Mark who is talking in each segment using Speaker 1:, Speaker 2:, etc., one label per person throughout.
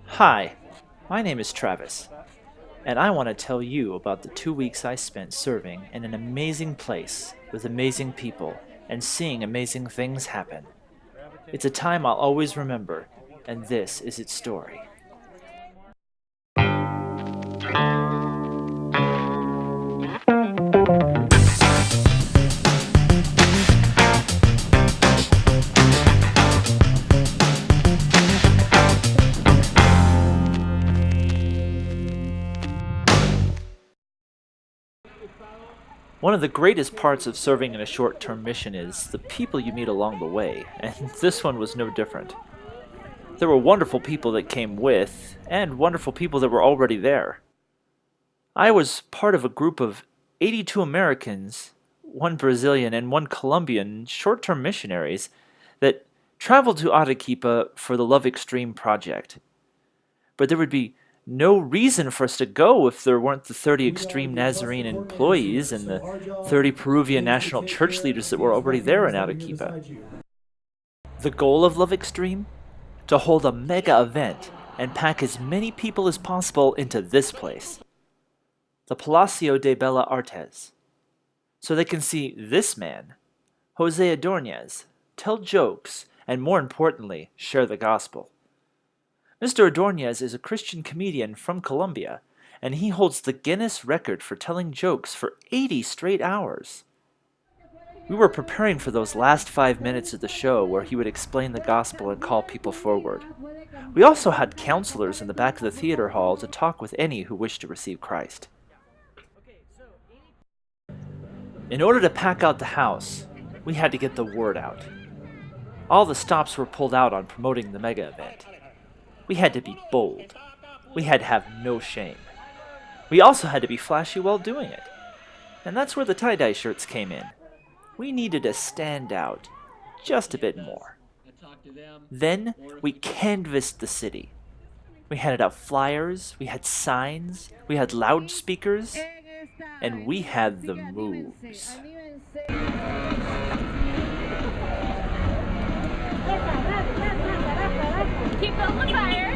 Speaker 1: Hi, my name is Travis, and I want to tell you about the 2 weeks I spent serving in an amazing place with amazing people and seeing amazing things happen. It's a time I'll always remember, and this is its story. One of the greatest parts of serving in a short term mission is the people you meet along the way, and this one was no different. There were wonderful people that came with, and wonderful people that were already there. I was part of a group of 82 Americans, one Brazilian, and one Colombian short term missionaries that traveled to Arequipa for the Love Extreme project. But there would be no reason for us to go if there weren't the 30 Extreme Nazarene employees and the 30 Peruvian national church leaders that were already there in Arequipa. The goal of Love Extreme? To hold a mega event and pack as many people as possible into this place, the Palacio de Bella Artes, so they can see this man, Jose Adornez, tell jokes, and more importantly, share the gospel. Mr. Adornez is a Christian comedian from Colombia, and he holds the Guinness record for telling jokes for 80 straight hours. We were preparing for those last 5 minutes of the show where he would explain the gospel and call people forward. We also had counselors in the back of the theater hall to talk with any who wished to receive Christ. In order to pack out the house, we had to get the word out. All the stops were pulled out on promoting the mega event. We had to be bold. We had to have no shame. We also had to be flashy while doing it. And that's where the tie-dye shirts came in. We needed to stand out just a bit more. Then we canvassed the city. We handed out flyers, we had signs, we had loudspeakers, and we had the moves.
Speaker 2: Keep on the fire.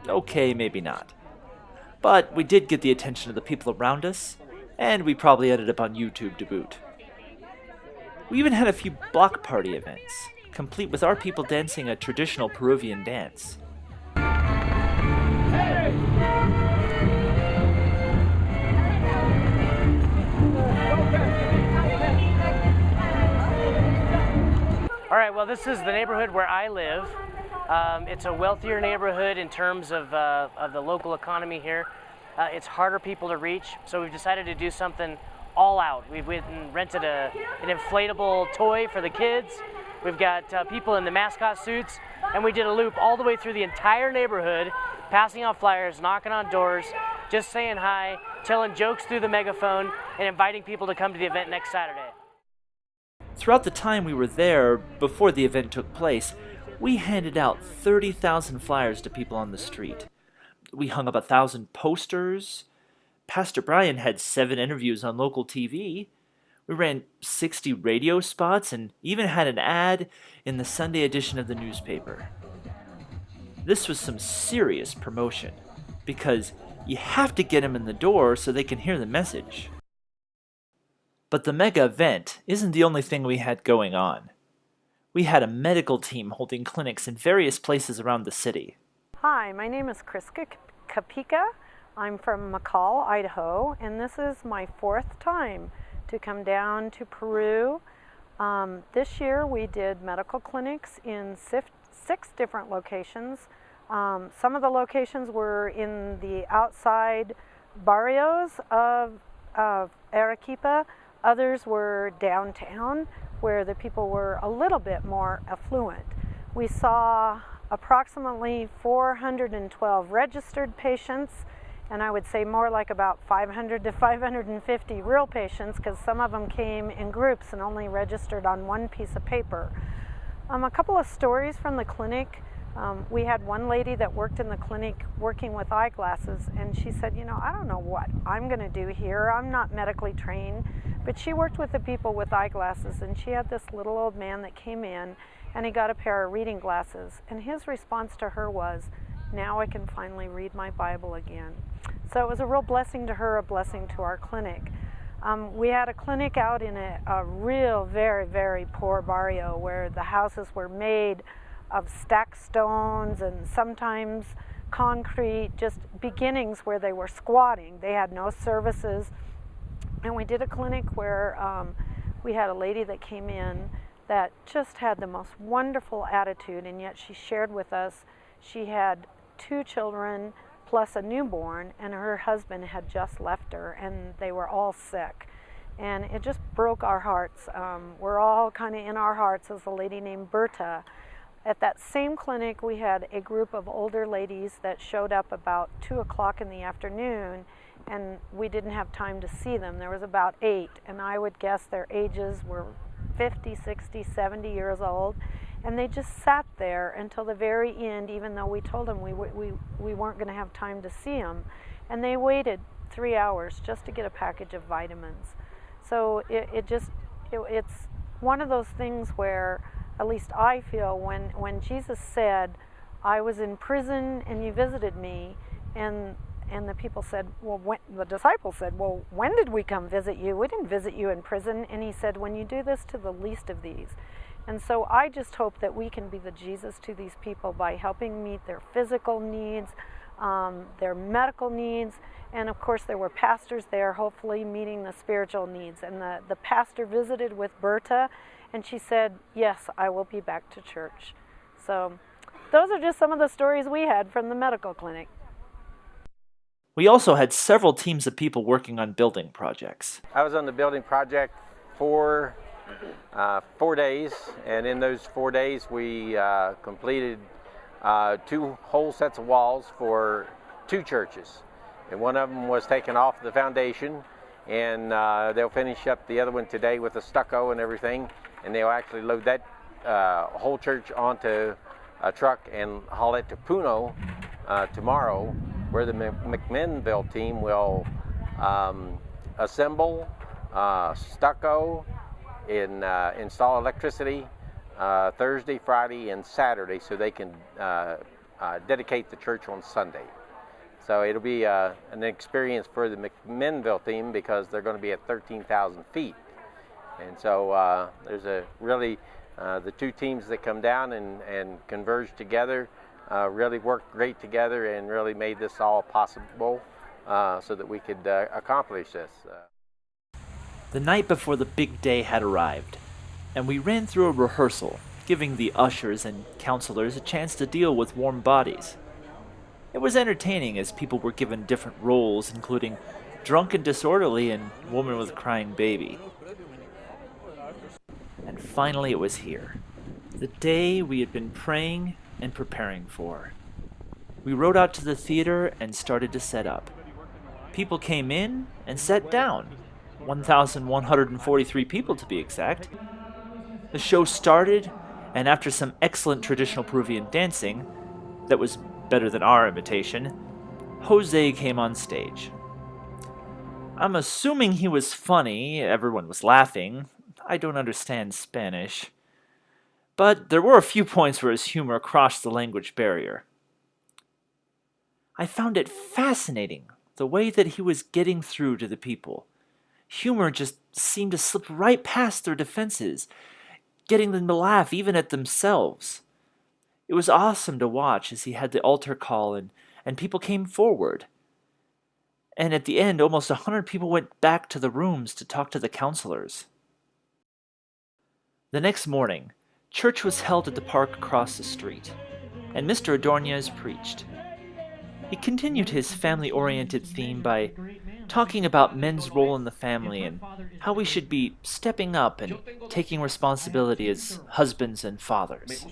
Speaker 1: Okay, maybe not. But we did get the attention of the people around us, and we probably ended up on YouTube to boot. We even had a few block party events, complete with our people dancing a traditional Peruvian dance.
Speaker 3: All right, well, this is the neighborhood where I live. It's a wealthier neighborhood in terms of the local economy here. It's harder people to reach, so we've decided to do something all out. We've went and rented an inflatable toy for the kids. We've got people in the mascot suits, and we did a loop all the way through the entire neighborhood, passing out flyers, knocking on doors, just saying hi, telling jokes through the megaphone, and inviting people to come to the event next Saturday.
Speaker 1: Throughout the time we were there, before the event took place, we handed out 30,000 flyers to people on the street. We hung up 1,000 posters. Pastor Brian had 7 interviews on local TV. We ran 60 radio spots and even had an ad in the Sunday edition of the newspaper. This was some serious promotion, because you have to get them in the door so they can hear the message. But the mega event isn't the only thing we had going on. We had a medical team holding clinics in various places around the city.
Speaker 4: Hi, my name is Kriska Kapika. I'm from McCall, Idaho, and this is my 4th time to come down to Peru. This year we did medical clinics in 6 different locations. Some of the locations were in the outside barrios of Arequipa. Others were downtown, where the people were a little bit more affluent. We saw approximately 412 registered patients, and I would say more like about 500 to 550 real patients, because some of them came in groups and only registered on one piece of paper. A couple of stories from the clinic. We had one lady that worked in the clinic working with eyeglasses, and she said, I don't know what I'm going to do here. I'm not medically trained, but she worked with the people with eyeglasses, and she had this little old man that came in, and he got a pair of reading glasses, and his response to her was, now I can finally read my Bible again. So it was a real blessing to her, a blessing to our clinic. We had a clinic out in a real, very, very poor barrio where the houses were made of stacked stones and sometimes concrete, just beginnings where they were squatting. They had no services. And we did a clinic where we had a lady that came in that just had the most wonderful attitude, and yet she shared with us she had 2 children plus a newborn, and her husband had just left her, and they were all sick. And it just broke our hearts. We're all kind of in our hearts as a lady named Berta. At that same clinic, we had a group of older ladies that showed up about 2 o'clock in the afternoon, and we didn't have time to see them. There was about 8, and I would guess their ages were 50, 60, 70 years old, and they just sat there until the very end, even though we told them we weren't going to have time to see them, and they waited 3 hours just to get a package of vitamins. So it's one of those things where, at least I feel, when Jesus said, I was in prison and you visited me, and the people said, the disciples said, well, when did we come visit you? We didn't visit you in prison. And he said, when you do this to the least of these. And so I just hope that we can be the Jesus to these people by helping meet their physical needs, their medical needs, and of course there were pastors there hopefully meeting the spiritual needs. And the pastor visited with Berta, and she said, yes, I will be back to church. So those are just some of the stories we had from the medical clinic.
Speaker 1: We also had several teams of people working on building projects.
Speaker 5: I was on the building project for 4 days, and in those 4 days we completed 2 whole sets of walls for 2 churches. And one of them was taken off the foundation, and they'll finish up the other one today with the stucco and everything, and they'll actually load that whole church onto a truck and haul it to Puno tomorrow, where the McMinnville team will assemble stucco, install electricity Thursday, Friday, and Saturday, so they can dedicate the church on Sunday. So it'll be an experience for the McMinnville team because they're going to be at 13,000 feet. And so there's a really, the 2 teams that come down and converge together really worked great together and really made this all possible so that we could accomplish this.
Speaker 1: The night before the big day had arrived, and we ran through a rehearsal, giving the ushers and counselors a chance to deal with warm bodies. It was entertaining as people were given different roles, including drunk and disorderly and woman with a crying baby. And finally it was here, the day we had been praying and preparing for. We rode out to the theater and started to set up. People came in and sat down, 1,143 people to be exact. The show started, and after some excellent traditional Peruvian dancing, that was better than our imitation, Jose came on stage. I'm assuming he was funny, everyone was laughing. I don't understand Spanish. But there were a few points where his humor crossed the language barrier. I found it fascinating, the way that he was getting through to the people. Humor just seemed to slip right past their defenses, getting them to laugh even at themselves. It was awesome to watch as he had the altar call and people came forward. And at the end, almost 100 people went back to the rooms to talk to the counselors. The next morning, church was held at the park across the street, and Mr. Adornez preached. He continued his family-oriented theme by talking about men's role in the family and how we should be stepping up and taking responsibility as husbands and fathers.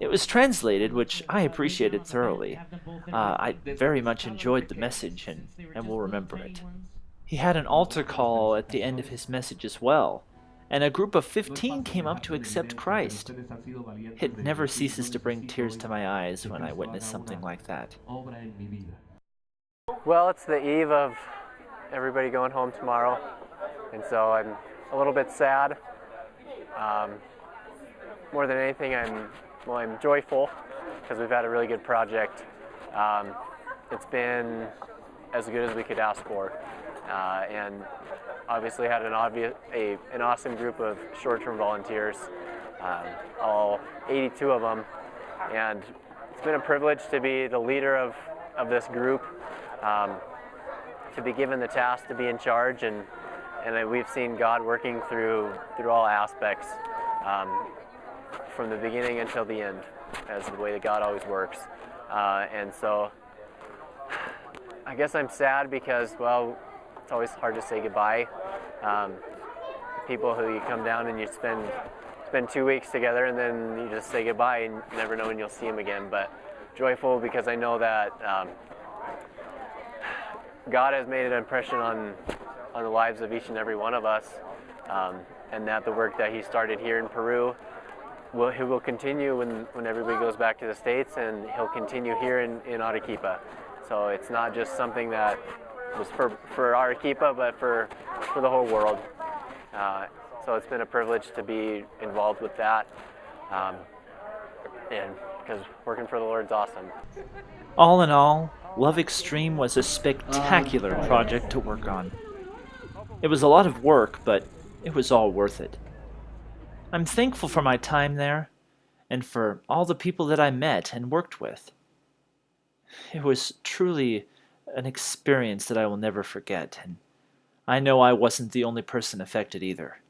Speaker 1: It was translated, which I appreciated thoroughly. I very much enjoyed the message and will remember it. He had an altar call at the end of his message as well, and a group of 15 came up to accept Christ. It never ceases to bring tears to my eyes when I witness something like that.
Speaker 6: Well, it's the eve of everybody going home tomorrow, and so I'm a little bit sad. More than anything, I'm joyful because we've had a really good project. It's been as good as we could ask for, and obviously had an awesome group of short-term volunteers, all 82 of them, and it's been a privilege to be the leader of this group, to be given the task to be in charge, and we've seen God working through all aspects, from the beginning until the end, as the way that God always works. And so I guess I'm sad because, well, it's always hard to say goodbye. People who you come down and you spend 2 weeks together, and then you just say goodbye and you never know when you'll see them again. But joyful because I know that God has made an impression on the lives of each and every one of us, and that the work that He started here in Peru He will continue when everybody goes back to the States, and He'll continue here in Arequipa. So it's not just something that was for Arequipa, but for the whole world. So it's been a privilege to be involved with that, and because working for the Lord's awesome.
Speaker 1: All in all, Love Extreme was a spectacular project to work on. It was a lot of work, but it was all worth it. I'm thankful for my time there, and for all the people that I met and worked with. It was truly an experience that I will never forget, and I know I wasn't the only person affected either.